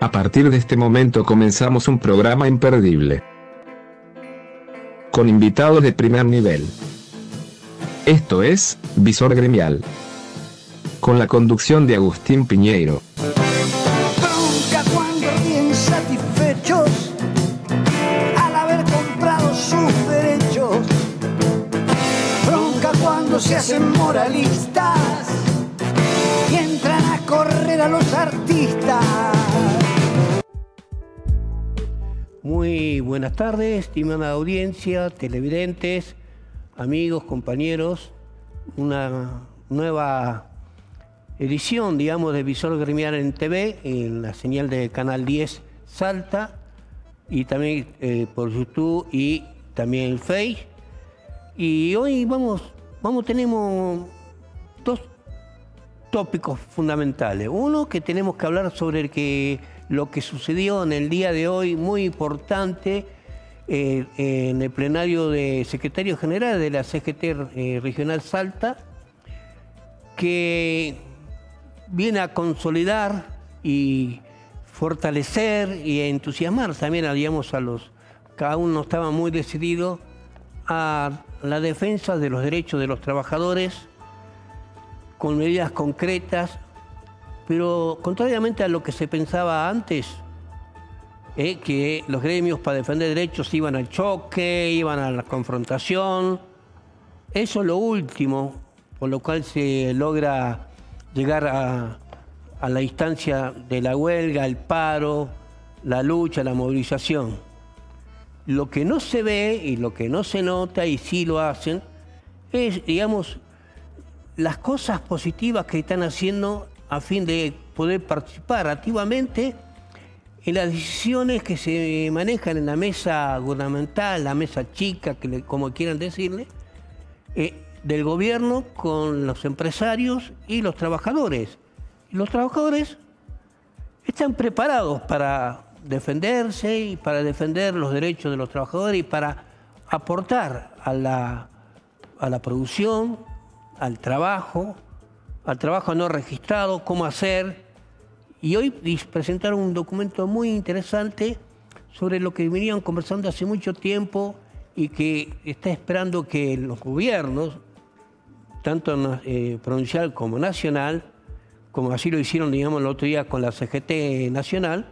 A partir de este momento comenzamos un programa imperdible, con invitados de primer nivel. Esto es Visor Gremial, con la conducción de Agustín Piñeiro. Bronca cuando ríen satisfechos al haber comprado sus derechos. Bronca cuando se hacen moralistas y entran a correr a los artistas. Muy buenas tardes, estimada audiencia, televidentes, amigos, compañeros. Una nueva edición, digamos, de Visor Gremial en TV, en la señal de Canal 10 Salta, y también por YouTube y también el Face. Y hoy tenemos dos tópicos fundamentales. Uno, que tenemos que hablar sobre lo que sucedió en el día de hoy, muy importante, en el plenario de secretario general de la CGT Regional Salta, que viene a consolidar y fortalecer y a entusiasmar también, digamos, cada uno estaba muy decidido a la defensa de los derechos de los trabajadores con medidas concretas, pero contrariamente a lo que se pensaba antes, que los gremios para defender derechos iban al choque, iban a la confrontación. Eso es lo último, por lo cual se logra llegar a la instancia de la huelga, el paro, la lucha, la movilización. Lo que no se ve y lo que no se nota, y sí lo hacen, es, digamos, las cosas positivas que están haciendo a fin de poder participar activamente en las decisiones que se manejan en la mesa gubernamental, la mesa chica, como quieran decirle, del gobierno con los empresarios y los trabajadores. Los trabajadores están preparados para defenderse y para defender los derechos de los trabajadores y para aportar a la producción, al trabajo no registrado, cómo hacer. Y hoy presentaron un documento muy interesante sobre lo que venían conversando hace mucho tiempo y que está esperando que los gobiernos, tanto provincial como nacional, como así lo hicieron, digamos, el otro día con la CGT nacional,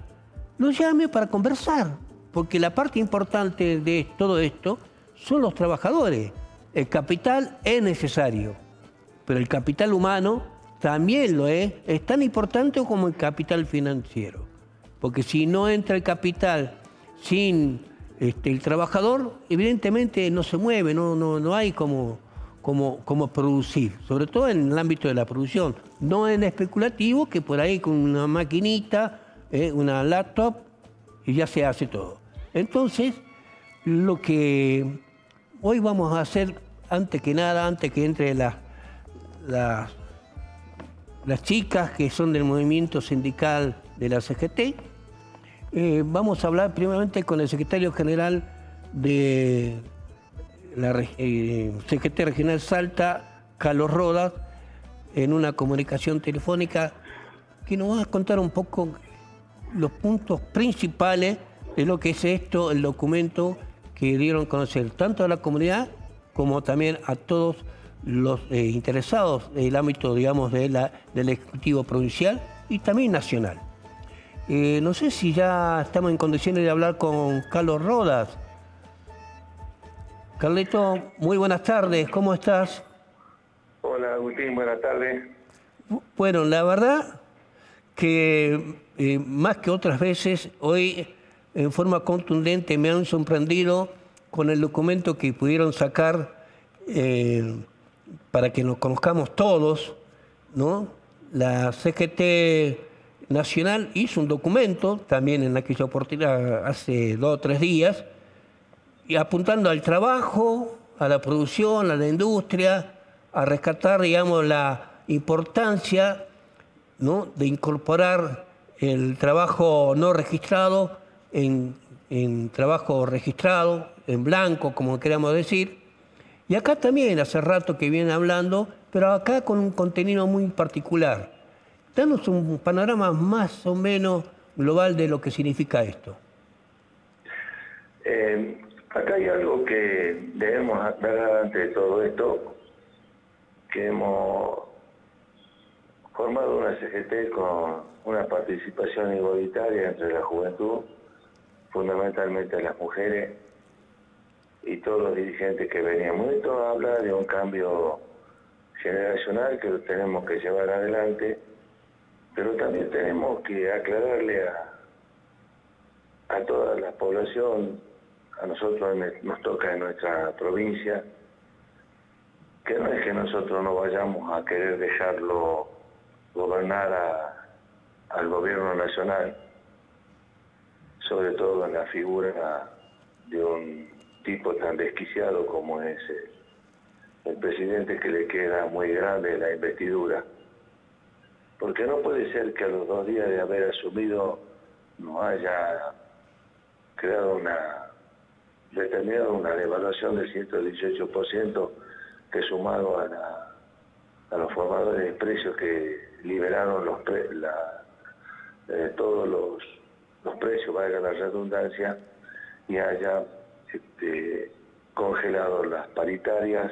los llame para conversar, porque la parte importante de todo esto son los trabajadores. El capital es necesario, pero el capital humano también lo es tan importante como el capital financiero, porque si no entra el capital sin el trabajador, evidentemente no se mueve, no hay como producir, sobre todo en el ámbito de la producción, no en especulativo, que por ahí con una maquinita, una laptop, y ya se hace todo. Entonces, lo que hoy vamos a hacer, antes que nada, antes que entre las chicas que son del movimiento sindical de la CGT, vamos a hablar primeramente con el secretario general de la CGT Regional Salta, Carlos Rodas, en una comunicación telefónica, que nos va a contar un poco los puntos principales de lo que es esto, el documento que dieron a conocer tanto a la comunidad como también a todos los interesados en el ámbito, digamos, del Ejecutivo Provincial y también nacional. No sé si ya estamos en condiciones de hablar con Carlos Rodas. Carlito, muy buenas tardes, ¿cómo estás? Hola Agustín, buenas tardes. Bueno, la verdad que más que otras veces, hoy en forma contundente me han sorprendido con el documento que pudieron sacar para que nos conozcamos todos, ¿no? La CGT Nacional hizo un documento también en aquella oportunidad hace 2 o 3 días, y apuntando al trabajo, a la producción, a la industria, a rescatar, digamos, la importancia, ¿no?, de incorporar el trabajo no registrado en trabajo registrado, en blanco, como queramos decir. Y acá también hace rato que vienen hablando, pero acá con un contenido muy particular. Danos un panorama más o menos global de lo que significa esto. Acá hay algo que debemos aclarar ante todo esto, que hemos formado una CGT con una participación igualitaria entre la juventud, fundamentalmente las mujeres y todos los dirigentes que veníamos. Esto habla de un cambio generacional que tenemos que llevar adelante, pero también tenemos que aclararle a toda la población, a nosotros nos toca en nuestra provincia, que no es que nosotros no vayamos a querer dejarlo gobernar al gobierno nacional, sobre todo en la figura de un tipo tan desquiciado como es el presidente, que le queda muy grande la investidura. Porque no puede ser que a los 2 días de haber asumido no haya creado determinado una devaluación del 118%, que sumado a los formadores de precios que liberaron todos los precios, valga la redundancia, y haya congelado las paritarias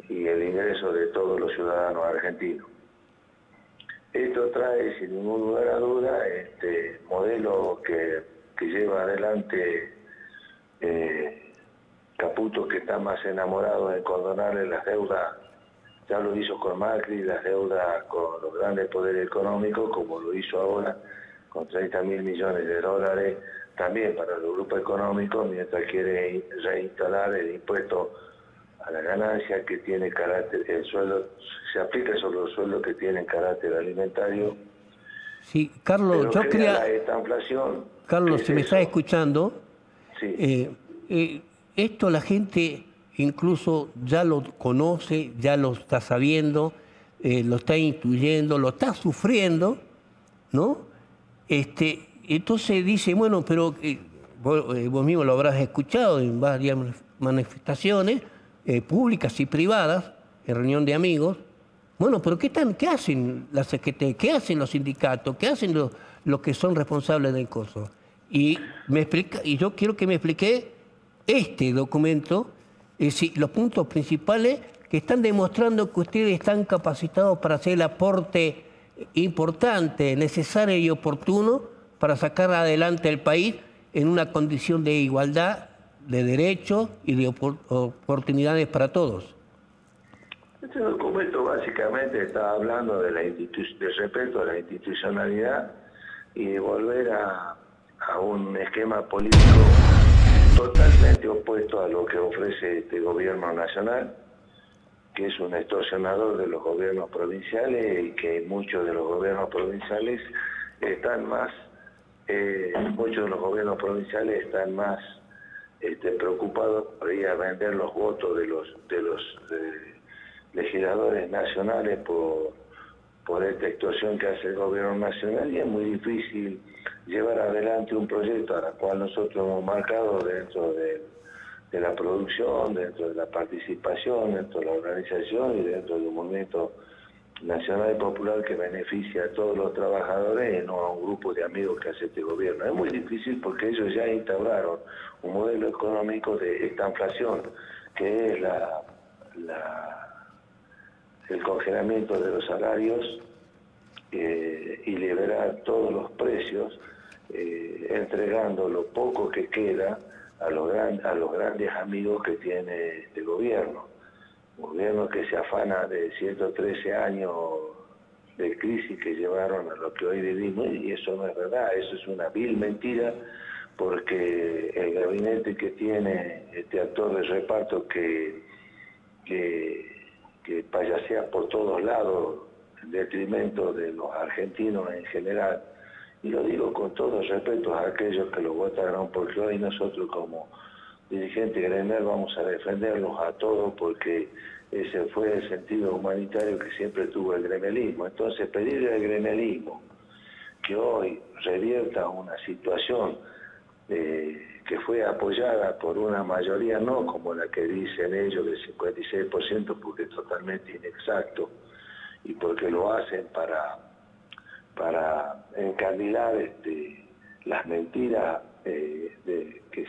y el ingreso de todos los ciudadanos argentinos. Esto trae, sin ningún lugar a duda, este modelo que lleva adelante Caputo, que está más enamorado de condonarle las deudas. Ya lo hizo con Macri, las deudas con los grandes poderes económicos, como lo hizo ahora con 30.000 millones de dólares, también para los grupos económicos, mientras quiere reinstalar el impuesto a la ganancia, que tiene carácter, el sueldo, se aplica sobre los sueldos que tienen carácter alimentario. Sí, Carlos, yo quería... Esta inflación... Carlos, si me estás escuchando, sí. Esto la gente incluso ya lo conoce, ya lo está sabiendo, lo está intuyendo, lo está sufriendo, ¿no? Entonces dice, bueno, pero vos mismo lo habrás escuchado en varias manifestaciones públicas y privadas, en reunión de amigos. Bueno, pero ¿qué hacen las CGT? ¿Qué hacen los sindicatos? ¿Qué hacen los que son responsables del coso? Y yo quiero que me explique este documento, es decir, los puntos principales que están demostrando que ustedes están capacitados para hacer el aporte importante, necesario y oportuno para sacar adelante el país en una condición de igualdad, de derechos y de oportunidades para todos. Este documento básicamente está hablando del respeto a la institucionalidad y de volver a un esquema político totalmente opuesto a lo que ofrece este gobierno nacional, que es un extorsionador de los gobiernos provinciales, y que muchos de los gobiernos provinciales están más preocupados por ir a vender los votos de los legisladores nacionales por esta extorsión que hace el gobierno nacional, y es muy difícil llevar adelante un proyecto a la cual nosotros hemos marcado dentro de la producción, dentro de la participación, dentro de la organización y dentro de un movimiento nacional y popular que beneficia a todos los trabajadores y no a un grupo de amigos que hace este gobierno. Es muy difícil porque ellos ya instauraron un modelo económico de esta inflación, que es el congelamiento de los salarios y liberar todos los precios, entregando lo poco que queda a los grandes amigos que tiene este gobierno. Un gobierno que se afana de 113 años de crisis que llevaron a lo que hoy vivimos, y eso no es verdad, eso es una vil mentira, porque el gabinete que tiene este actor de reparto que payasea por todos lados en detrimento de los argentinos en general, y lo digo con todo respeto a aquellos que lo votaron, porque hoy nosotros como dirigentes gremial vamos a defenderlos a todos, porque ese fue el sentido humanitario que siempre tuvo el gremialismo. Entonces, pedirle al gremialismo que hoy revierta una situación que fue apoyada por una mayoría, no como la que dicen ellos del 56%, porque es totalmente inexacto, y porque lo hacen para encandilar las mentiras que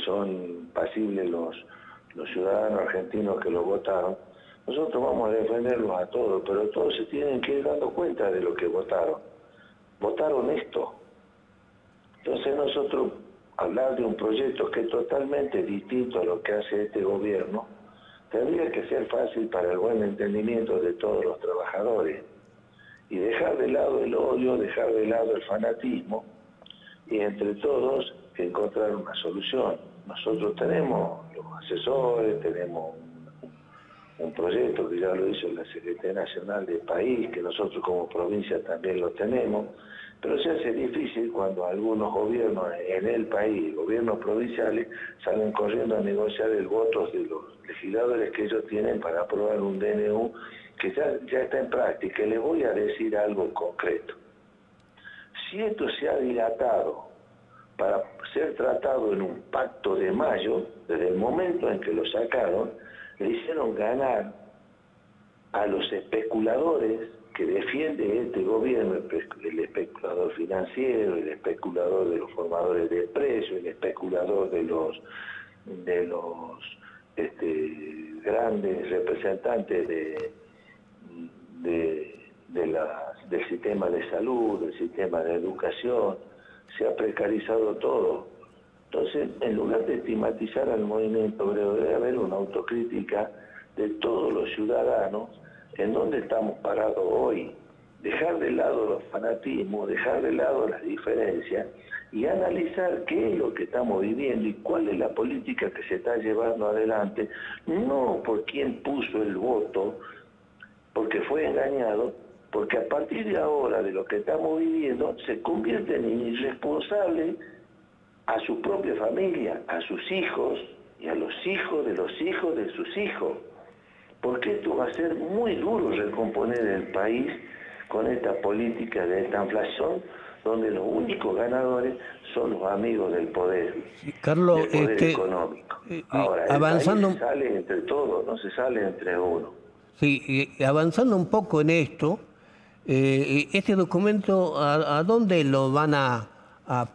son pasibles los ciudadanos argentinos que lo votaron, nosotros vamos a defenderlos a todos, pero todos se tienen que ir dando cuenta de lo que votaron. Votaron esto. Entonces nosotros, hablar de un proyecto que es totalmente distinto a lo que hace este gobierno, tendría que ser fácil para el buen entendimiento de todos los trabajadores y dejar de lado el odio, dejar de lado el fanatismo y entre todos encontrar una solución. Nosotros tenemos los asesores, tenemos un proyecto que ya lo hizo la Secretaría Nacional del país, que nosotros como provincia también lo tenemos, pero se hace difícil cuando algunos gobiernos en el país, gobiernos provinciales, salen corriendo a negociar el voto de los legisladores que ellos tienen para aprobar un DNU que ya está en práctica. Y les voy a decir algo concreto. Si esto se ha dilatado para ser tratado en un pacto de mayo, desde el momento en que lo sacaron, le hicieron ganar a los especuladores que defiende este gobierno, el especulador financiero, el especulador de los formadores de precios, el especulador de los grandes representantes del sistema de salud, del sistema de educación. Se ha precarizado todo. Entonces, en lugar de estigmatizar al movimiento obrero, debe haber una autocrítica de todos los ciudadanos en dónde estamos parados hoy, dejar de lado los fanatismos, dejar de lado las diferencias y analizar qué es lo que estamos viviendo y cuál es la política que se está llevando adelante, no por quién puso el voto, porque fue engañado, porque a partir de ahora de lo que estamos viviendo se convierten en irresponsables a su propia familia, a sus hijos y a los hijos de sus hijos. Porque esto va a ser muy duro recomponer el país con esta política de esta inflación, donde los únicos ganadores son los amigos del poder, Carlos, del poder económico. Ahora, avanzando, el país se sale entre todos, no se sale entre uno. Sí, avanzando un poco en esto, este documento, ¿a dónde lo van a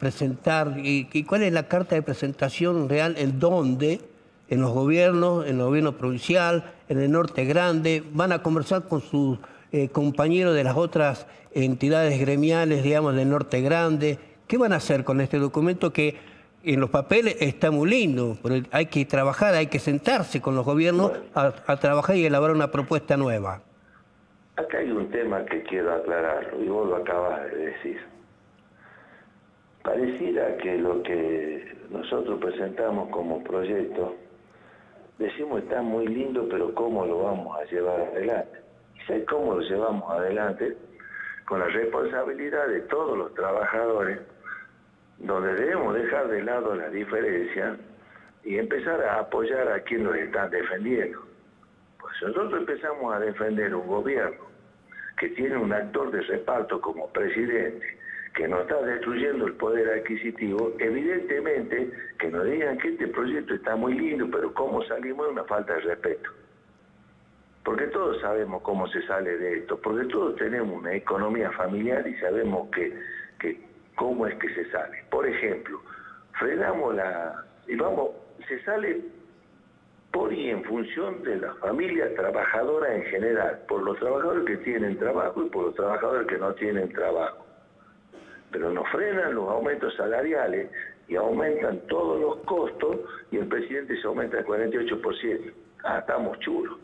presentar? ¿Y cuál es la carta de presentación real? ¿En dónde? ¿En los gobiernos, en el gobierno provincial, en el Norte Grande? ¿Van a conversar con sus compañeros de las otras entidades gremiales, digamos, del Norte Grande? ¿Qué van a hacer con este documento que en los papeles está muy lindo, pero hay que trabajar, hay que sentarse con los gobiernos a trabajar y elaborar una propuesta nueva? Acá hay un tema que quiero aclararlo, y vos lo acabas de decir. Pareciera que lo que nosotros presentamos como proyecto, decimos está muy lindo, pero ¿cómo lo vamos a llevar adelante? ¿Y sabes cómo lo llevamos adelante? Con la responsabilidad de todos los trabajadores, donde debemos dejar de lado la diferencia y empezar a apoyar a quien nos están defendiendo. Pues nosotros empezamos a defender un gobierno que tiene un actor de reparto como presidente, que nos está destruyendo el poder adquisitivo. Evidentemente que nos digan que este proyecto está muy lindo, pero cómo salimos es una falta de respeto. Porque todos sabemos cómo se sale de esto, porque todos tenemos una economía familiar y sabemos cómo es que se sale. Por ejemplo, frenamos se sale por y en función de las familias trabajadoras en general, por los trabajadores que tienen trabajo y por los trabajadores que no tienen trabajo. Pero nos frenan los aumentos salariales y aumentan todos los costos y el presidente se aumenta el 48%. Estamos chulos.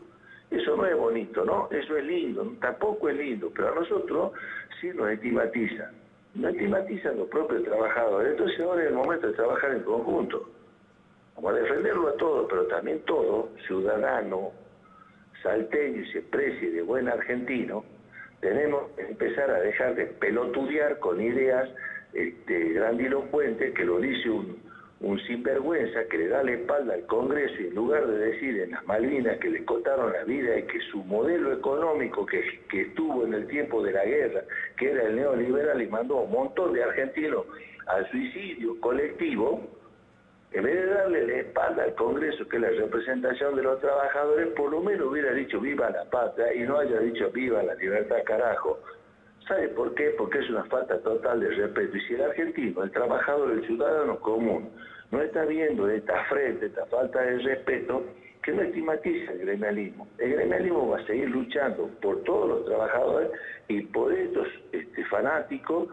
Eso no es bonito, ¿no? Eso es lindo, tampoco es lindo, pero a nosotros sí nos estigmatizan. Nos estigmatizan los propios trabajadores. Entonces ahora es el momento de trabajar en conjunto. Vamos a defenderlo a todos, pero también todo ciudadano salteño y se precie de buen argentino, tenemos que empezar a dejar de pelotudear con ideas grandilocuentes que lo dice un sinvergüenza que le da la espalda al Congreso y en lugar de decir en las Malvinas que le costaron la vida y que su modelo económico que estuvo en el tiempo de la guerra, que era el neoliberal y mandó a un montón de argentinos al suicidio colectivo, en vez de darle la espalda al Congreso, que es la representación de los trabajadores, por lo menos hubiera dicho viva la patria y no haya dicho viva la libertad, carajo. ¿Sabe por qué? Porque es una falta total de respeto. Y si el argentino, el trabajador, el ciudadano común, no está viendo esta afrenta, esta falta de respeto, que no estigmatiza el gremialismo. El gremialismo va a seguir luchando por todos los trabajadores y por estos fanáticos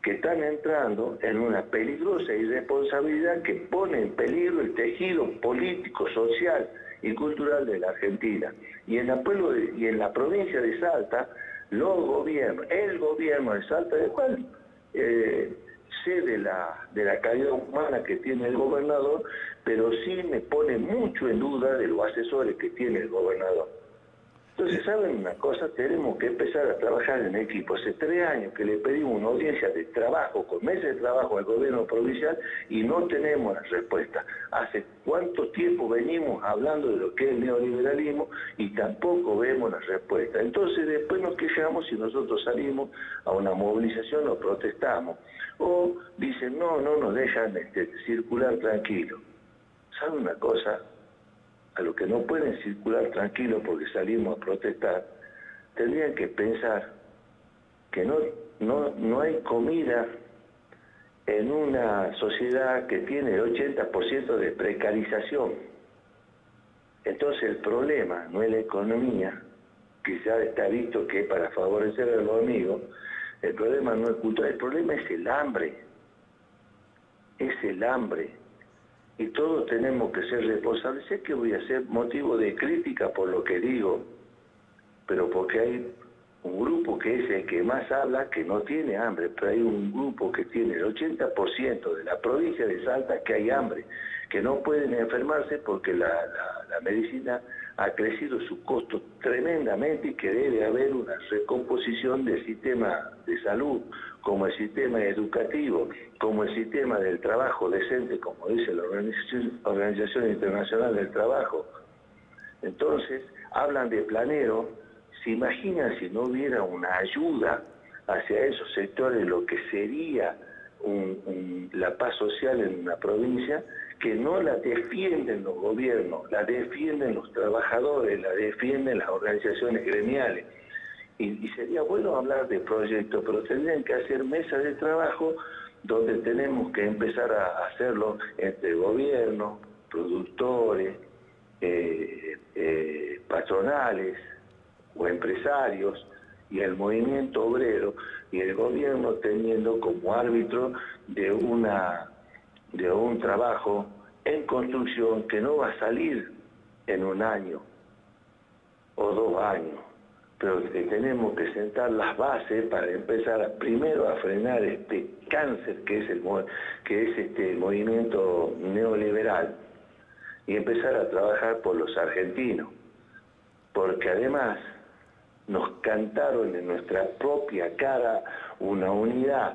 que están entrando en una peligrosa irresponsabilidad que pone en peligro el tejido político, social y cultural de la Argentina. Y en la provincia de Salta, los gobiernos, el gobierno de Salta, del cual sé de la calidad humana que tiene el gobernador, pero sí me pone mucho en duda de los asesores que tiene el gobernador. Entonces, ¿saben una cosa? Tenemos que empezar a trabajar en equipo. Hace 3 años que le pedimos una audiencia de trabajo, con meses de trabajo al gobierno provincial, y no tenemos la respuesta. ¿Hace cuánto tiempo venimos hablando de lo que es el neoliberalismo y tampoco vemos la respuesta? Entonces, después nos quejamos si nosotros salimos a una movilización o protestamos. O dicen, no nos dejan circular tranquilo. ¿Saben una cosa? A los que no pueden circular tranquilos porque salimos a protestar, tendrían que pensar que no hay comida en una sociedad que tiene el 80% de precarización. Entonces el problema no es la economía, que ya está visto que es para favorecer a los amigos, el problema no es cultural, el problema es el hambre. Es el hambre. Y todos tenemos que ser responsables. Sé que voy a ser motivo de crítica por lo que digo, pero porque hay un grupo que es el que más habla, que no tiene hambre, pero hay un grupo que tiene el 80% de la provincia de Salta que hay hambre, que no pueden enfermarse porque la medicina ha crecido su costo tremendamente y que debe haber una recomposición del sistema de salud, como el sistema educativo, como el sistema del trabajo decente, como dice la Organización Internacional del Trabajo. Entonces, hablan de planero. ¿Se imaginan si no hubiera una ayuda hacia esos sectores, lo que sería la paz social en una provincia? Que no la defienden los gobiernos, la defienden los trabajadores, la defienden las organizaciones gremiales. Y sería bueno hablar de proyectos, pero tendrían que hacer mesas de trabajo donde tenemos que empezar a hacerlo entre gobiernos, productores, patronales o empresarios y el movimiento obrero, y el gobierno teniendo como árbitro de un trabajo en construcción que no va a salir en 1 año o 2 años, pero que tenemos que sentar las bases para empezar primero a frenar este cáncer que es este movimiento neoliberal y empezar a trabajar por los argentinos, porque además nos cantaron en nuestra propia cara una unidad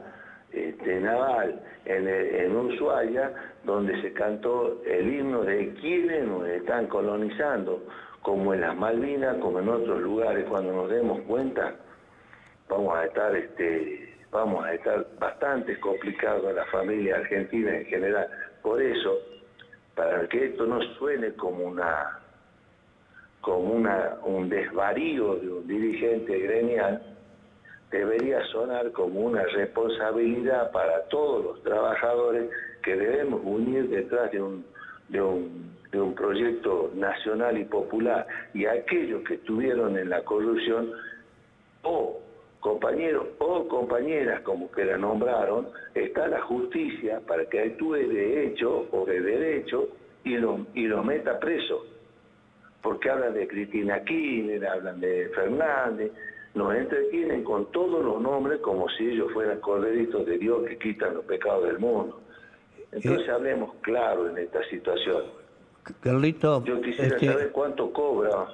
naval en Ushuaia, donde se cantó el himno de quienes nos están colonizando, como en las Malvinas, como en otros lugares. Cuando nos demos cuenta, vamos a estar bastante complicados, la familia argentina en general. Por eso, para que esto no suene como un desvarío de un dirigente gremial, debería sonar como una responsabilidad para todos los trabajadores que debemos unir detrás de un proyecto nacional y popular, y aquellos que estuvieron en la corrupción, o compañeros o compañeras, como que la nombraron, está la justicia para que actúe de hecho o de derecho y lo meta preso. Porque hablan de Cristina Kirchner, hablan de Fernández, nos entretienen con todos los nombres como si ellos fueran corderitos de Dios que quitan los pecados del mundo. Entonces hablemos claro en esta situación. Carlito, yo quisiera saber cuánto cobra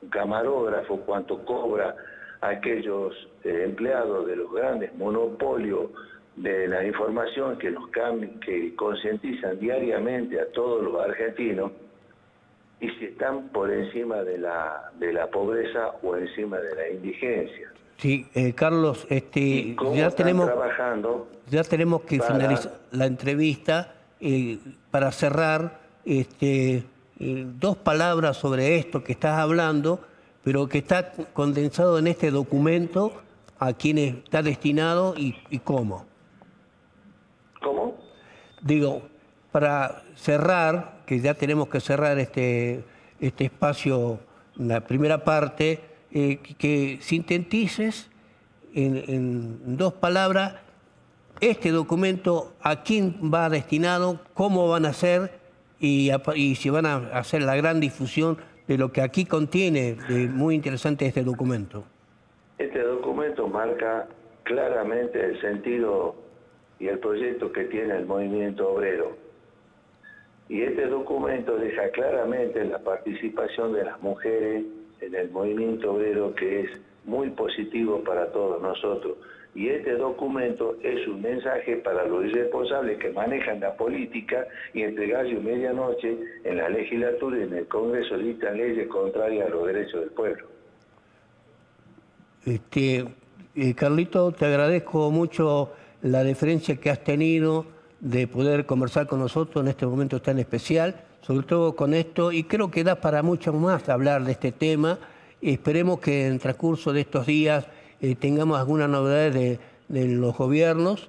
un camarógrafo, cuánto cobra aquellos empleados de los grandes monopolios de la información que concientizan diariamente a todos los argentinos, y si están por encima de la pobreza o encima de la indigencia. Sí, Carlos, ya tenemos que finalizar la entrevista. Para cerrar, 2 palabras sobre esto que estás hablando, pero que está condensado en este documento a quién está destinado y cómo. ¿Cómo? Digo, para cerrar, que ya tenemos que cerrar este espacio, la primera parte, que sintetices en 2 palabras este documento, a quién va destinado, cómo van a ser y si van a hacer la gran difusión de lo que aquí contiene, muy interesante este documento. Este documento marca claramente el sentido y el proyecto que tiene el movimiento obrero. Y este documento deja claramente la participación de las mujeres en el movimiento obrero, que es muy positivo para todos nosotros. Y este documento es un mensaje para los irresponsables que manejan la política y entre gallo y medianoche en la legislatura y en el Congreso dictan leyes contrarias a los derechos del pueblo. Carlito, te agradezco mucho la deferencia que has tenido de poder conversar con nosotros en este momento tan especial, sobre todo con esto, y creo que da para mucho más hablar de este tema. Esperemos que en el transcurso de estos días tengamos algunas novedades de los gobiernos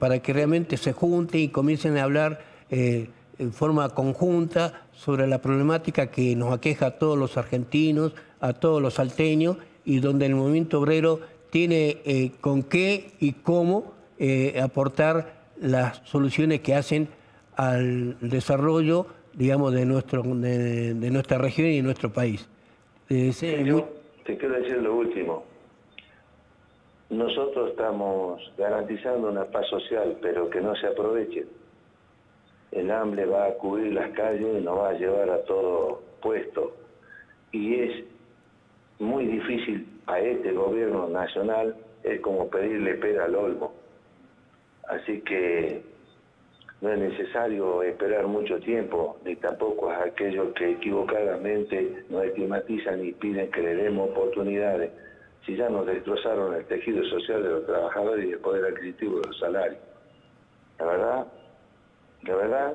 para que realmente se junten y comiencen a hablar en forma conjunta sobre la problemática que nos aqueja a todos los argentinos, a todos los salteños, y donde el movimiento obrero tiene con qué y cómo aportar las soluciones que hacen al desarrollo, digamos, de nuestra región y de nuestro país. Yo te quiero decir lo último. Nosotros estamos garantizando una paz social, pero que no se aprovechen. El hambre va a cubrir las calles y nos va a llevar a todo puesto. Y es muy difícil a este gobierno nacional, es como pedirle pera al olmo. Así que no es necesario esperar mucho tiempo, ni tampoco a aquellos que equivocadamente nos estigmatizan y piden que le demos oportunidades, si ya nos destrozaron el tejido social de los trabajadores y el poder adquisitivo de los salarios. La verdad,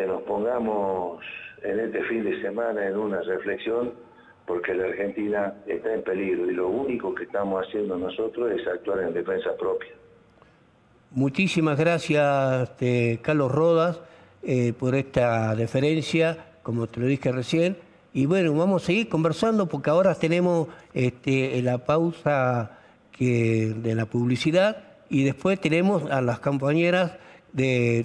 nos pongamos en este fin de semana en una reflexión, porque la Argentina está en peligro y lo único que estamos haciendo nosotros es actuar en defensa propia. Muchísimas gracias, Carlos Rodas, por esta deferencia, como te lo dije recién. Y bueno, vamos a seguir conversando porque ahora tenemos la pausa de la publicidad y después tenemos a las compañeras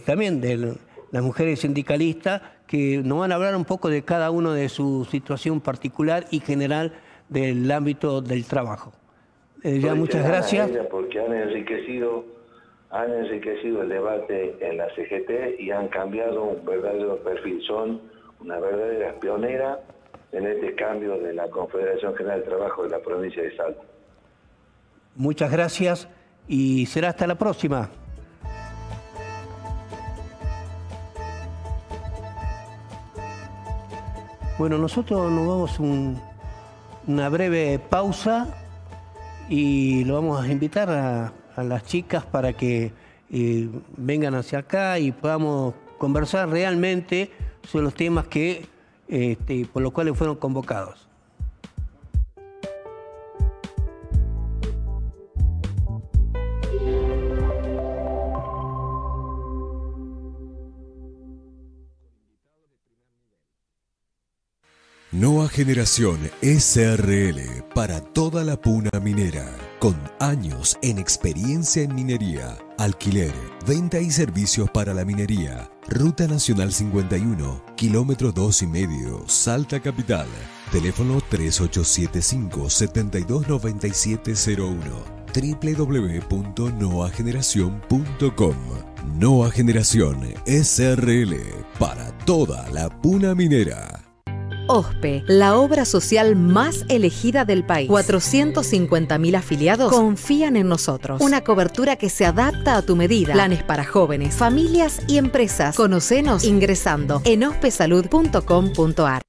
también de las mujeres sindicalistas que nos van a hablar un poco de cada uno de su situación particular y general del ámbito del trabajo. Ya muchas gracias. Porque han enriquecido el debate en la CGT y han cambiado un verdadero perfil. Son una verdadera pionera en este cambio de la Confederación General del Trabajo de la provincia de Salta. Muchas gracias y será hasta la próxima. Bueno, nosotros nos vamos una breve pausa y lo vamos a invitar a las chicas para que vengan hacia acá y podamos conversar realmente sobre los temas que por los cuales fueron convocados. Noa Generación SRL para toda la puna minera, con años en experiencia en minería, alquiler, venta y servicios para la minería. Ruta Nacional 51, kilómetro 2,5, Salta Capital. Teléfono 3875-729701. www.noageneracion.com. Noa Generación SRL para toda la puna minera. OSPE, la obra social más elegida del país. 450.000 afiliados confían en nosotros. Una cobertura que se adapta a tu medida. Planes para jóvenes, familias y empresas. Conocenos ingresando en ospesalud.com.ar.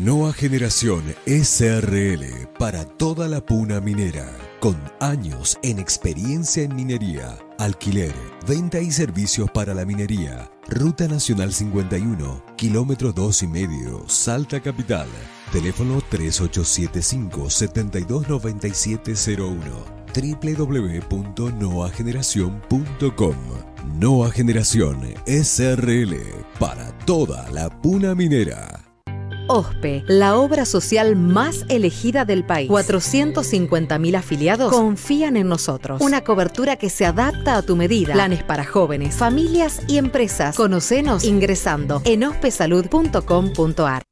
Nueva Generación SRL para toda la puna minera. Con años en experiencia en minería, alquiler, venta y servicios para la minería. Ruta Nacional 51, kilómetro 2,5, Salta Capital. Teléfono 3875-729701. www.noageneracion.com. Nueva Generación SRL para toda la puna minera. OSPE, la obra social más elegida del país. 450.000 afiliados confían en nosotros. Una cobertura que se adapta a tu medida. Planes para jóvenes, familias y empresas. Conocenos ingresando en ospesalud.com.ar.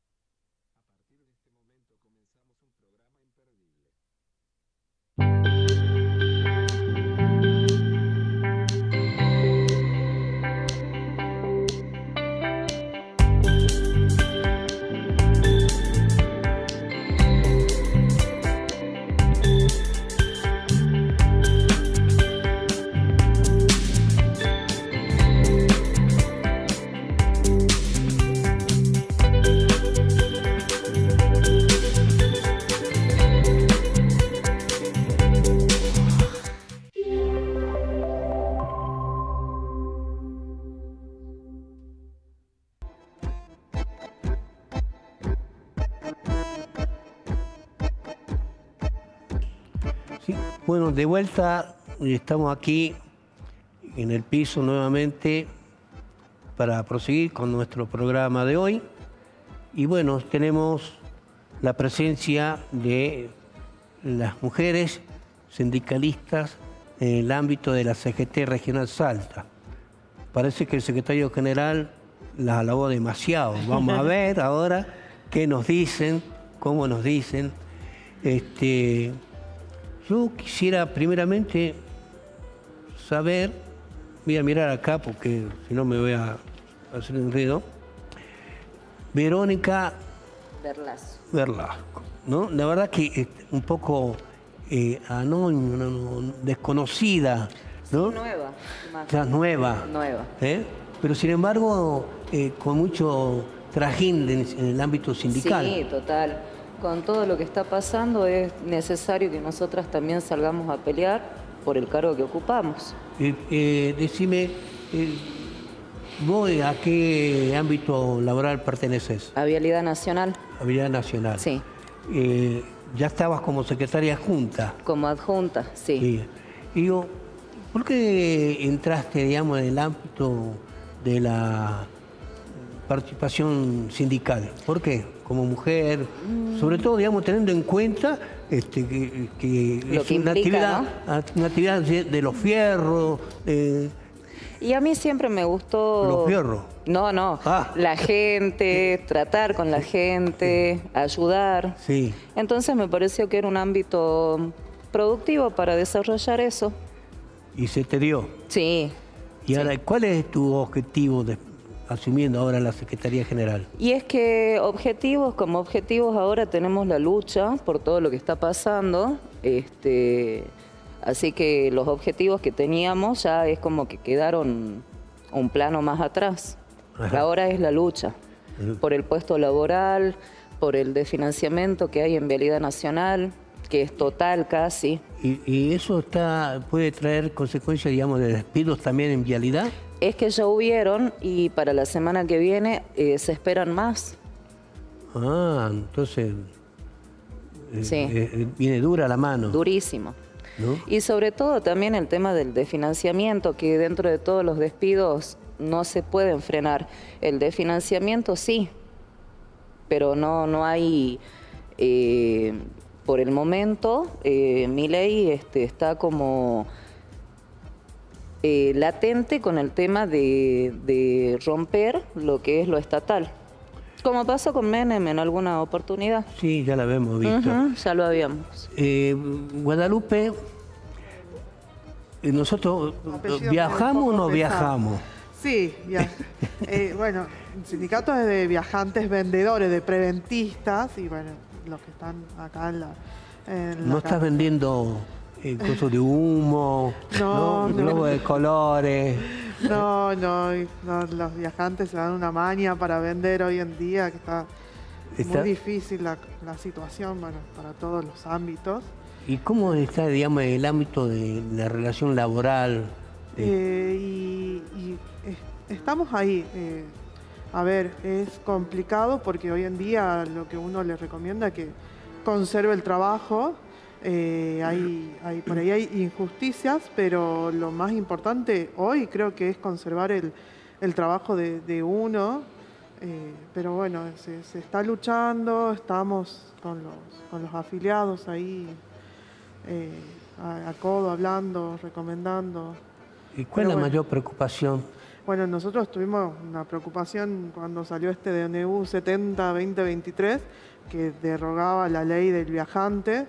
Sí, bueno, de vuelta, estamos aquí en el piso nuevamente para proseguir con nuestro programa de hoy. Y bueno, tenemos la presencia de las mujeres sindicalistas en el ámbito de la CGT Regional Salta. Parece que el secretario general las alabó demasiado. Vamos a ver ahora qué nos dicen, cómo nos dicen. Yo quisiera primeramente saber, voy a mirar acá porque si no me voy a hacer un ruido. Verónica Berlasco, ¿no? La verdad que es un poco anónima, desconocida, ¿no? Sí, nueva. Ya, nueva. Pero sin embargo, con mucho trajín en el ámbito sindical. Sí, total. Con todo lo que está pasando es necesario que nosotras también salgamos a pelear por el cargo que ocupamos. Decime, ¿vos a qué ámbito laboral perteneces? A Vialidad Nacional. A Vialidad Nacional. Sí. Ya estabas como secretaria adjunta. Como adjunta, sí. Sí. Digo, ¿por qué entraste, digamos, en el ámbito de la participación sindical? ¿Por qué? Como mujer, sobre todo, digamos, teniendo en cuenta que es una implica, actividad de los fierros. Y a mí siempre me gustó... ¿Los fierros? No, la gente, tratar con la gente, ayudar. Sí. Entonces me pareció que era un ámbito productivo para desarrollar eso. ¿Y se te dio? Sí. Y ahora, ¿cuál es tu objetivo asumiendo ahora la Secretaría General? Y es que como objetivos ahora tenemos la lucha por todo lo que está pasando, así que los objetivos que teníamos ya es como que quedaron un plano más atrás. Ajá. Ahora es la lucha por el puesto laboral, por el desfinanciamiento que hay en Vialidad Nacional, que es total casi. ¿Y eso puede traer consecuencias, digamos, de despidos también en vialidad? Es que ya hubieron y para la semana que viene se esperan más. Ah, entonces Sí. Viene dura la mano. Durísimo. ¿No? Y sobre todo también el tema del desfinanciamiento, que dentro de todos los despidos no se pueden frenar. El desfinanciamiento sí, pero no hay... por el momento, mi ley está como latente con el tema de romper lo que es lo estatal. Como pasó con Menem en alguna oportunidad. Sí, ya la habíamos visto. Ya lo habíamos. Guadalupe, nosotros ¿viajamos o no viajamos? Sí, bueno, el sindicato es de viajantes vendedores, de preventistas, y bueno, los que están acá en la ¿No estás vendiendo cosas de humo, globos de colores? No, los viajantes se dan una maña para vender hoy en día, que está muy difícil la situación, bueno, para todos los ámbitos. ¿Y cómo está, digamos, el ámbito de la relación laboral? Estamos ahí. A ver, es complicado porque hoy en día lo que uno le recomienda es que conserve el trabajo. Por ahí hay injusticias, pero lo más importante hoy creo que es conservar el trabajo de uno. Pero bueno, se está luchando, estamos con los afiliados ahí a codo, hablando, recomendando. ¿Y cuál es la mayor preocupación? Bueno, nosotros tuvimos una preocupación cuando salió este DNU 70-2023, que derogaba la ley del viajante.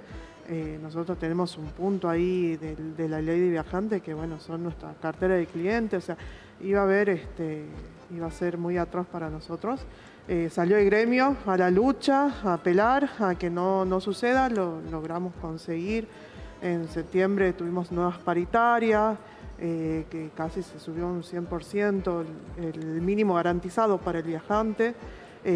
Nosotros tenemos un punto ahí de la ley de viajante que, bueno, son nuestra cartera de clientes, o sea, iba a ser muy atroz para nosotros. Salió el gremio a la lucha, a apelar a que no suceda, lo logramos conseguir. En septiembre tuvimos nuevas paritarias, que casi se subió un 100% el mínimo garantizado para el viajante,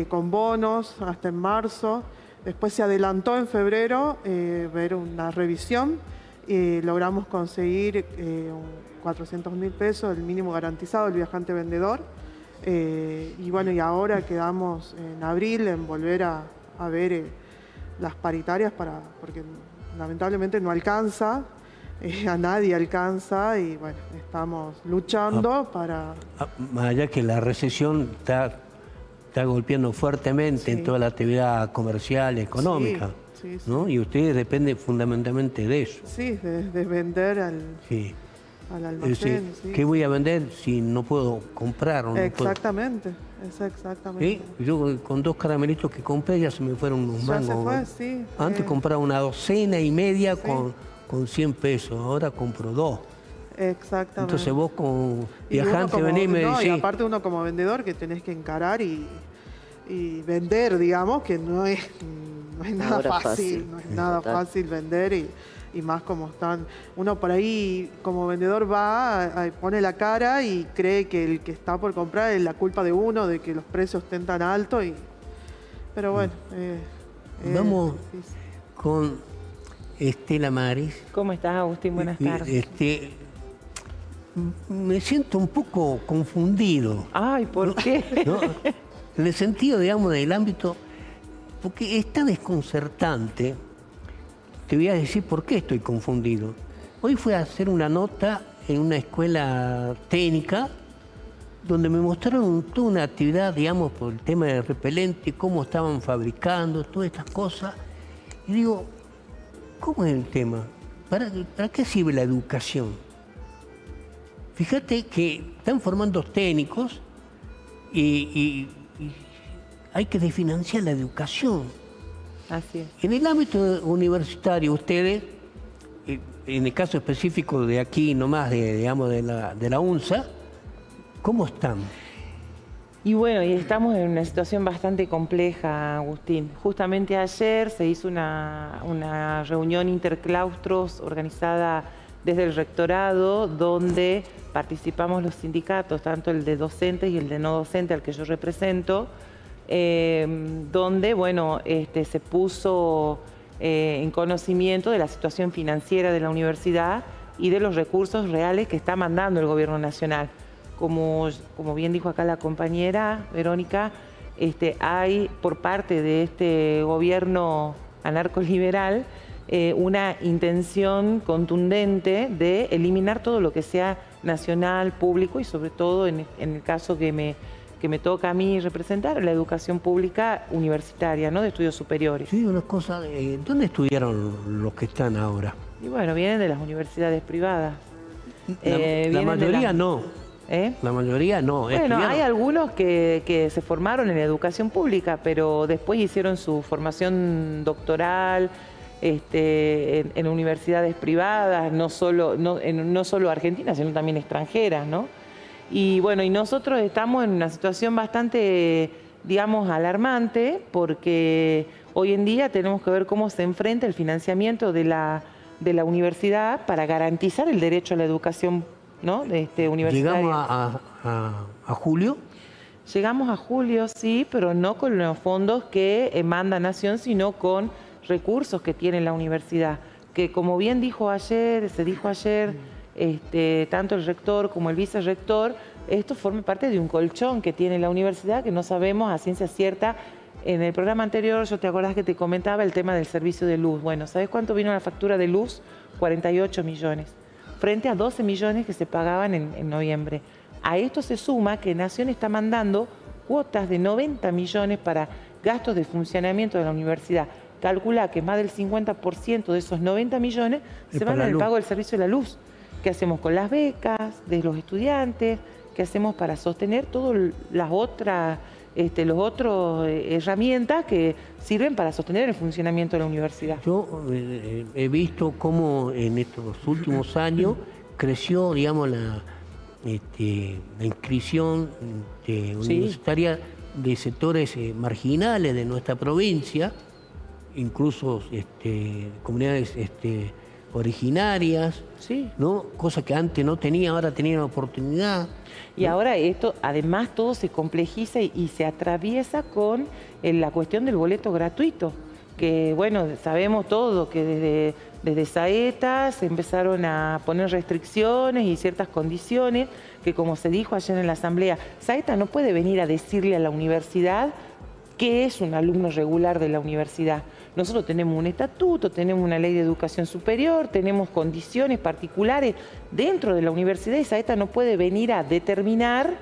con bonos hasta en marzo. Después se adelantó en febrero ver una revisión y logramos conseguir 400.000 pesos, el mínimo garantizado del viajante vendedor. Y bueno, y ahora quedamos en abril en volver a ver las paritarias porque lamentablemente no alcanza, a nadie alcanza y bueno, estamos luchando para... Más allá que la recesión está golpeando fuertemente en toda la actividad comercial, económica, ¿no? Y ustedes dependen fundamentalmente de eso. Sí, de vender al almacén. ¿Qué voy a vender si no puedo comprar? Exactamente, exactamente. ¿Sí? Yo con 2 caramelitos que compré ya se me fueron unos mangos. Ya se fue, sí. Antes compraba una 1,5 con 100 pesos, ahora compro 2. Exactamente. Entonces vos como viajante venís y me decís... Y aparte uno como vendedor que tenés que encarar y vender, digamos, que no es nada fácil. No es nada fácil vender y más como están... Uno por ahí como vendedor va, pone la cara y cree que el que está por comprar es la culpa de uno, de que los precios estén tan altos. Pero bueno... Vamos con Estela Maris. ¿Cómo estás, Agustín? Buenas tardes. Me siento un poco confundido. Ay, ¿por qué? ¿No? En el sentido, digamos, del ámbito, porque es tan desconcertante. Te voy a decir por qué estoy confundido. Hoy fui a hacer una nota en una escuela técnica donde me mostraron toda una actividad, digamos, por el tema del repelente, cómo estaban fabricando, todas estas cosas. Y digo, ¿cómo es el tema? ¿Para qué sirve la educación? Fíjate que están formando técnicos y hay que desfinanciar la educación. Así es. En el ámbito universitario, ustedes, en el caso específico de aquí nomás, digamos, de la UNSA, ¿cómo están? Y bueno, y estamos en una situación bastante compleja, Agustín. Justamente ayer se hizo una reunión interclaustros organizada desde el rectorado, donde participamos los sindicatos, tanto el de docentes y el de no docentes, al que yo represento, donde, bueno, se puso en conocimiento de la situación financiera de la universidad y de los recursos reales que está mandando el gobierno nacional. Como bien dijo acá la compañera Verónica, hay por parte de este gobierno anarcoliberal una intención contundente de eliminar todo lo que sea nacional, público y sobre todo en el caso que me toca a mí representar, la educación pública universitaria, ¿no? De estudios superiores. Sí, una cosa, ¿dónde estudiaron los que están ahora? Y bueno, vienen de las universidades privadas. La mayoría no. La mayoría no. Bueno, hay algunos que se formaron en educación pública, pero después hicieron su formación doctoral en universidades privadas, no solo argentinas, sino también extranjeras, ¿no? Y bueno, y nosotros estamos en una situación bastante, digamos, alarmante, porque hoy en día tenemos que ver cómo se enfrenta el financiamiento de la universidad para garantizar el derecho a la educación, ¿no? Universitaria. ¿Llegamos a julio? Llegamos a julio, sí, pero no con los fondos que manda Nación, sino con recursos que tiene la universidad. Que como bien se dijo ayer, tanto el rector como el vicerrector, esto forma parte de un colchón que tiene la universidad que no sabemos a ciencia cierta. En el programa anterior, yo te acordás que te comentaba el tema del servicio de luz. Bueno, ¿sabes cuánto vino la factura de luz? 48 millones, frente a 12 millones que se pagaban en noviembre. A esto se suma que Nación está mandando cuotas de 90 millones para gastos de funcionamiento de la universidad. Calcula que más del 50% de esos 90 millones se van al pago del servicio de la luz. ¿Qué hacemos con las becas de los estudiantes? ¿Qué hacemos para sostener todas las otras herramientas que sirven para sostener el funcionamiento de la universidad? Yo he visto cómo en estos últimos años creció, digamos, la inscripción universitaria de sectores marginales de nuestra provincia, incluso comunidades originarias, ¿no? Cosa que antes no tenía, ahora tenían oportunidad. Y ahora esto, además, todo se complejiza y se atraviesa con la cuestión del boleto gratuito, que bueno, sabemos todo, que desde Saeta se empezaron a poner restricciones y ciertas condiciones, que como se dijo ayer en la asamblea, Saeta no puede venir a decirle a la universidad qué es un alumno regular de la universidad. Nosotros tenemos un estatuto, tenemos una ley de educación superior, tenemos condiciones particulares dentro de la universidad y Saeta no puede venir a determinar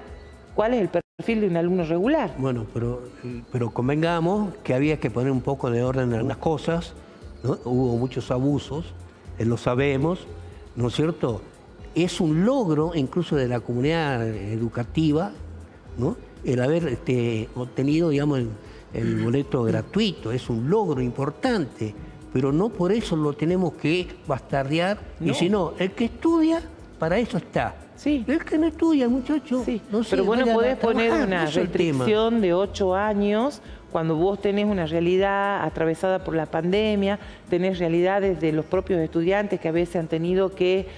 cuál es el perfil de un alumno regular. Bueno, pero convengamos que había que poner un poco de orden en las cosas, ¿no? Hubo muchos abusos, lo sabemos, ¿no es cierto? Es un logro incluso de la comunidad educativa, ¿no? El haber obtenido, digamos, el boleto gratuito, es un logro importante, pero no por eso lo tenemos que bastardear. No. Y si no, el que estudia, para eso está. Sí. El que no estudia, muchacho, no sé. Pero vos no podés poner una restricción de 8 años cuando vos tenés una realidad atravesada por la pandemia, tenés realidades de los propios estudiantes que a veces han tenido que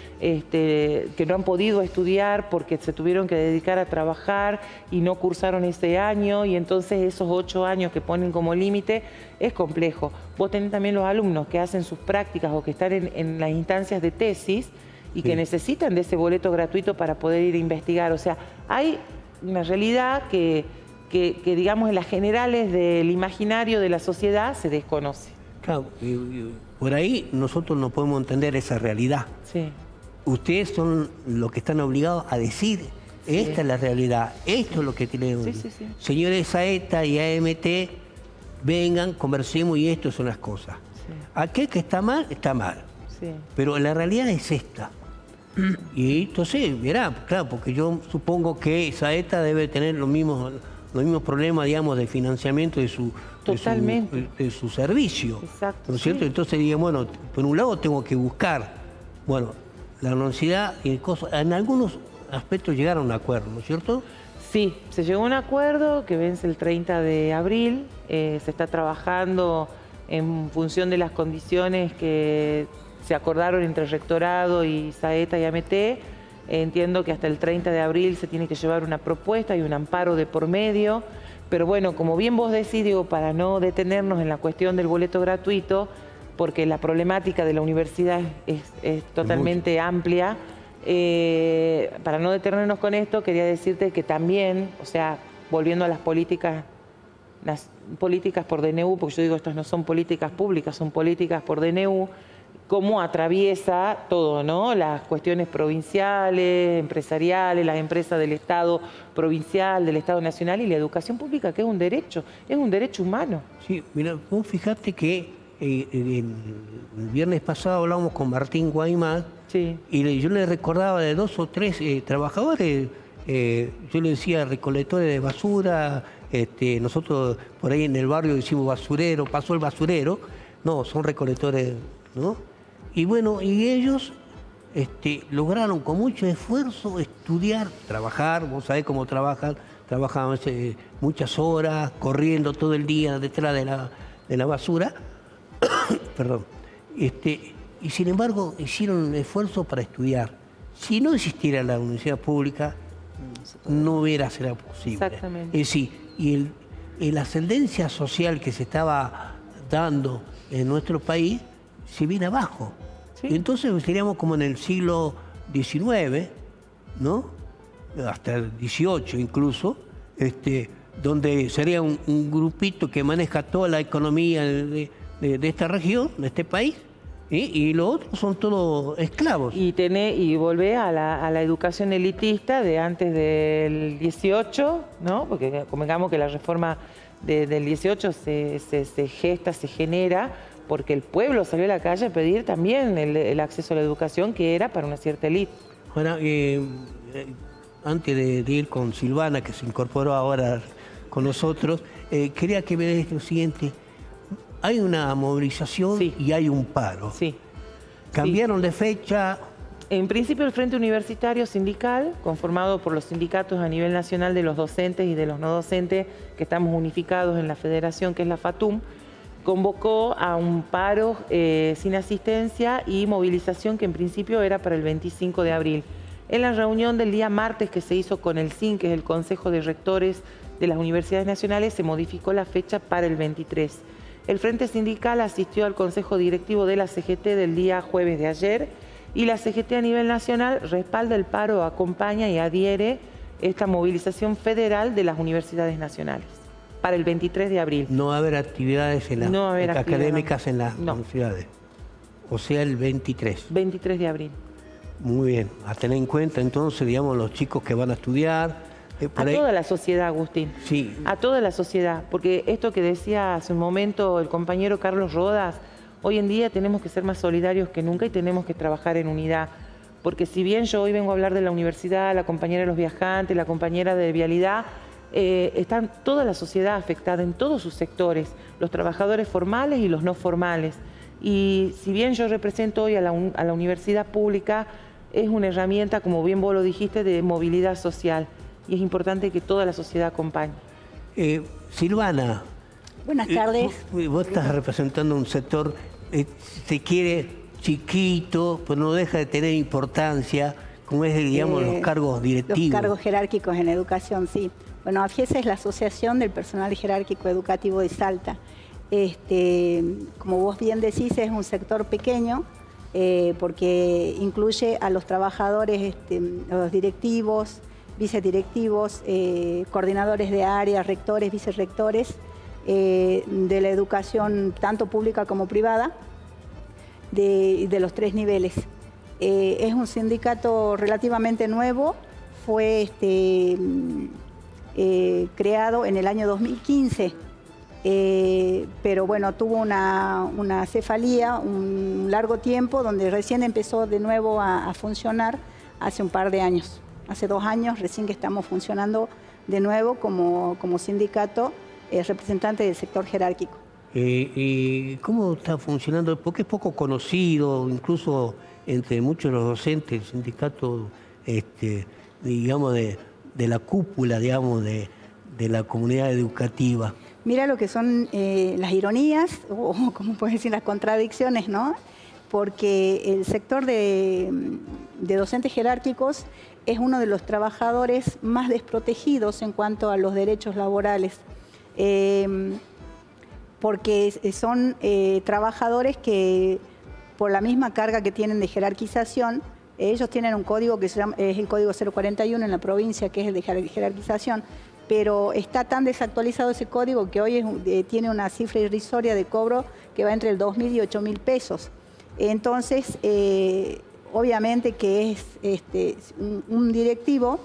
no han podido estudiar porque se tuvieron que dedicar a trabajar y no cursaron ese año, y entonces esos 8 años que ponen como límite es complejo. Vos tenés también los alumnos que hacen sus prácticas o que están en las instancias de tesis y que necesitan de ese boleto gratuito para poder ir a investigar. O sea, hay una realidad que digamos en las generales del imaginario de la sociedad se desconoce. Claro, por ahí nosotros no podemos entender esa realidad. Sí. Ustedes son los que están obligados a decir, esta es la realidad, esto es lo que tenemos. Señores Saeta y AMT, vengan, conversemos y esto son las cosas. Sí. Aquel que está mal, está mal. Sí. Pero la realidad es esta. Y entonces, mirá, claro, porque yo supongo que Saeta debe tener los mismos problemas, digamos, de financiamiento de su servicio. Exacto, ¿no es cierto? Entonces dije, bueno, por un lado tengo que buscar, bueno, la universidad y cosas, en algunos aspectos llegaron a un acuerdo, ¿no es cierto? Sí, se llegó a un acuerdo que vence el 30 de abril, se está trabajando en función de las condiciones que se acordaron entre el rectorado y Saeta y AMT. Entiendo que hasta el 30 de abril se tiene que llevar una propuesta y un amparo de por medio, pero bueno, como bien vos decís, digo, para no detenernos en la cuestión del boleto gratuito, porque la problemática de la universidad es totalmente amplia, para no detenernos con esto, quería decirte que también, o sea, volviendo a las políticas por DNU, porque yo digo, estas no son políticas públicas, son políticas por DNU, cómo atraviesa todo, ¿no? Las cuestiones provinciales, empresariales, las empresas del Estado provincial, del Estado nacional y la educación pública, que es un derecho humano. Sí, mira, vos fijate que el viernes pasado hablábamos con Martín Guaymán, y yo le recordaba de 2 o 3 trabajadores, yo le decía recolectores de basura, nosotros por ahí en el barrio decimos basurero, pasó el basurero, no, son recolectores, ¿no? Y bueno, y ellos lograron con mucho esfuerzo estudiar, trabajar, vos sabés cómo trabajan muchas horas, corriendo todo el día detrás de la basura, perdón, y sin embargo hicieron un esfuerzo para estudiar. Si no existiera la universidad pública, no hubiera sido posible. Exactamente. Sí, y la ascendencia social que se estaba dando en nuestro país se viene abajo. Sí. Entonces seríamos como en el siglo XIX, ¿no? Hasta el XVIII incluso, donde sería un grupito que maneja toda la economía de esta región, de este país, y los otros son todos esclavos. Y volver a la educación elitista de antes del 18, ¿no? Porque convengamos que la reforma del 18 se gesta, se genera, porque el pueblo salió a la calle a pedir también el acceso a la educación, que era para una cierta élite. Ahora, antes de ir con Silvana, que se incorporó ahora con nosotros, quería que me des lo siguiente. Hay una movilización y hay un paro. Sí. ¿Cambiaron de fecha? En principio, el Frente Universitario Sindical, conformado por los sindicatos a nivel nacional de los docentes y de los no docentes, que estamos unificados en la federación, que es la FATUM, convocó a un paro sin asistencia y movilización que en principio era para el 25 de abril. En la reunión del día martes que se hizo con el CIN, que es el Consejo de Rectores de las Universidades Nacionales, se modificó la fecha para el 23. El Frente Sindical asistió al Consejo Directivo de la CGT del día jueves de ayer y la CGT a nivel nacional respalda el paro, acompaña y adhiere esta movilización federal de las universidades nacionales para el 23 de abril. No va a haber actividades académicas en las universidades. O sea, el 23. 23 de abril. Muy bien. A tener en cuenta entonces, digamos, los chicos que van a estudiar. Toda la sociedad, Agustín. Sí. A toda la sociedad. Porque esto que decía hace un momento el compañero Carlos Rodas, hoy en día tenemos que ser más solidarios que nunca y tenemos que trabajar en unidad. Porque si bien yo hoy vengo a hablar de la universidad, la compañera de los viajantes, la compañera de vialidad, están toda la sociedad afectada en todos sus sectores, los trabajadores formales y los no formales. Y si bien yo represento hoy a la universidad pública, es una herramienta, como bien vos lo dijiste, de movilidad social. Y es importante que toda la sociedad acompañe. Silvana. Buenas tardes. Vos estás representando un sector, se quiere chiquito, pero no deja de tener importancia, como es, digamos, los cargos directivos. Los cargos jerárquicos en educación, sí. Bueno, AFIESA es la Asociación del Personal Jerárquico Educativo de Salta. Como vos bien decís, es un sector pequeño, porque incluye a los trabajadores, los directivos, vicedirectivos, coordinadores de área, rectores, vicerrectores, de la educación tanto pública como privada, de los 3 niveles. Es un sindicato relativamente nuevo, fue creado en el año 2015, pero bueno, tuvo una cefalía, un largo tiempo, donde recién empezó de nuevo a funcionar hace un par de años. Hace 2 años recién que estamos funcionando de nuevo como sindicato representante del sector jerárquico. ¿Y cómo está funcionando? Porque es poco conocido, incluso entre muchos de los docentes, el sindicato, digamos, de la cúpula, digamos, de la comunidad educativa. Mira lo que son las ironías, o como puedes decir, las contradicciones, ¿no? Porque el sector de docentes jerárquicos es uno de los trabajadores más desprotegidos en cuanto a los derechos laborales, porque son trabajadores que, por la misma carga que tienen de jerarquización, ellos tienen un código que se llama, es el código 041 en la provincia, que es el de jerarquización, pero está tan desactualizado ese código que hoy tiene una cifra irrisoria de cobro que va entre el 2.000 y 8.000 pesos. Entonces, obviamente que es un directivo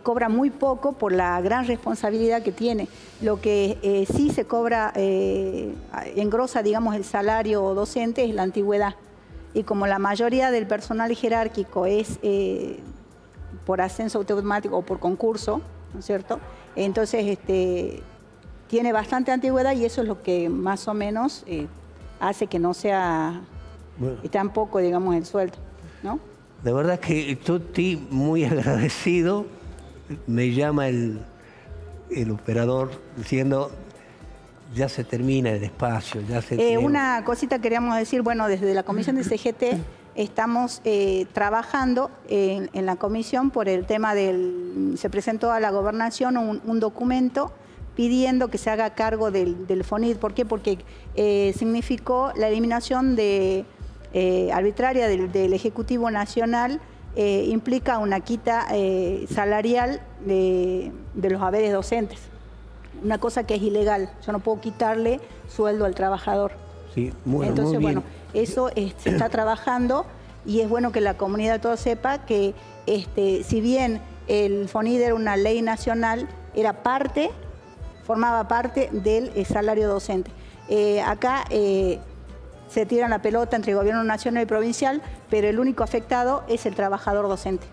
cobra muy poco por la gran responsabilidad que tiene. Lo que sí se cobra, engrosa, digamos, el salario docente es la antigüedad. Y como la mayoría del personal jerárquico es por ascenso automático o por concurso, ¿no es cierto? Entonces, tiene bastante antigüedad y eso es lo que más o menos hace que no sea tan poco, digamos, el sueldo, ¿no? De verdad que estoy muy agradecido. Me llama el operador diciendo, ya se termina el espacio. Una cosita queríamos decir, bueno, desde la Comisión de CGT estamos trabajando en la comisión por el tema se presentó a la gobernación un documento pidiendo que se haga cargo del FONID. ¿Por qué? Porque significó la eliminación arbitraria del Ejecutivo Nacional, implica una quita salarial de los haberes docentes. Una cosa que es ilegal. Yo no puedo quitarle sueldo al trabajador. Sí, bueno, entonces, muy bien. bueno, eso se está trabajando y es bueno que la comunidad todo sepa que si bien el FONID era una ley nacional, formaba parte del salario docente. Acá se tiran la pelota entre el gobierno nacional y provincial, pero el único afectado es el trabajador docente.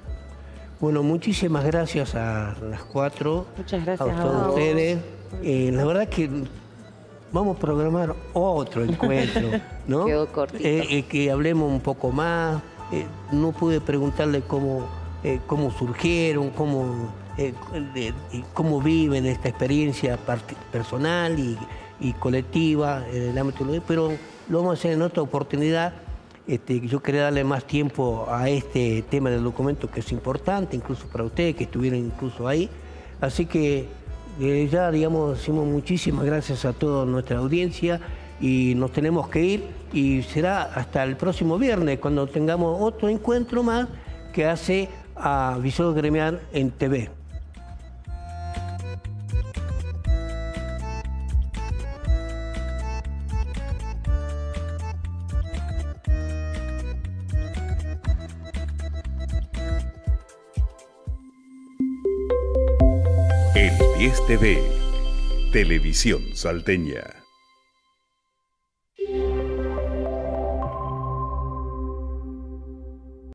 Bueno, muchísimas gracias a las 4. Muchas gracias a todos ustedes. La verdad que vamos a programar otro encuentro, ¿no? Quedó cortito. Que hablemos un poco más. No pude preguntarle cómo surgieron, cómo viven esta experiencia personal y colectiva en el ámbito, pero lo vamos a hacer en otra oportunidad. Yo quería darle más tiempo a este tema del documento, que es importante, incluso para ustedes que estuvieron incluso ahí. Así que ya, digamos, decimos muchísimas gracias a toda nuestra audiencia y nos tenemos que ir, y será hasta el próximo viernes cuando tengamos otro encuentro más que hace a Visor Gremial en TV. El 10 TV, Televisión Salteña.